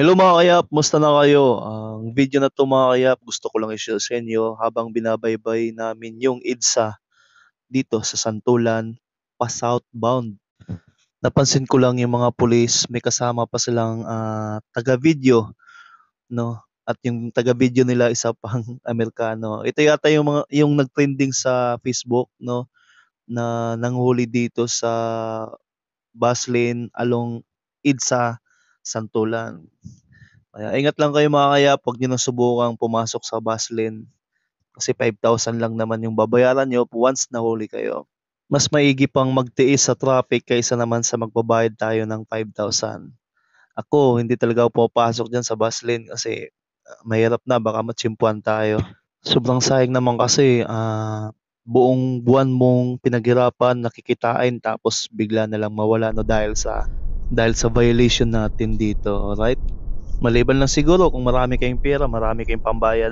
Hello mga kayap, musta na kayo? Ang video na 'to mga kayap, gusto ko lang i-share sa inyo habang binabaybay namin yung EDSA dito sa Santulan, pa-southbound. Napansin ko lang yung mga pulis, may kasama pa silang taga-video, 'no? At yung taga-video nila isa pang Amerikano. Ito yata yung nag-trending sa Facebook, 'no, na nanghuli dito sa bus lane along EDSA, Santulan. Kaya ingat lang kayo mga kayap, huwag niyo ng subukang pumasok sa bus lane kasi 5,000 lang naman yung babayaran niyo once nahuli kayo. Mas maigi pang magtiis sa traffic kaysa naman sa magbabayad tayo ng 5,000. Ako, hindi talaga ako pumapasok diyan sa bus lane kasi mahirap na baka matsimpuhan tayo. Sobrang sayang naman kasi buong buwan mong pinaghirapan, nakikitain tapos bigla na lang mawala no dahil sa violation natin dito, alright? Maliban lang siguro kung marami kayong pera, marami kayong pambayad.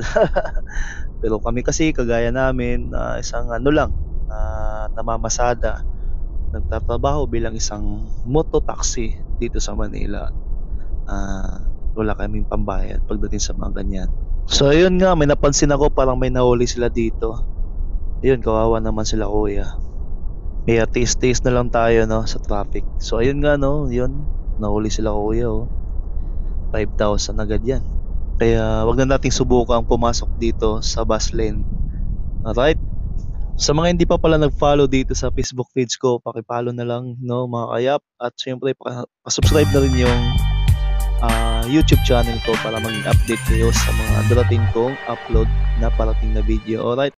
Pero kami kasi kagaya namin isang ano lang, namamasada, nagtatrabaho bilang isang moto-taxi dito sa Manila. Wala kaming pambayad pagdating sa mga ganyan. So ayun nga, may napansin ako parang may nahuli sila dito. Ayun, kawawa naman sila kuya. Kaya tiis-tiis na lang tayo, no, sa traffic. So ayun nga, no, yun, nahuli sila kuya, 5,000 agad yan. Kaya wag na nating subukang pumasok dito sa bus lane. Alright? Sa mga hindi pa pala nag-follow dito sa Facebook page ko, paki-follow na lang, no, mga kayap. At syempre pa-subscribe na rin yung YouTube channel ko para maging update kayo sa mga darating kong upload na parating na video. Alright?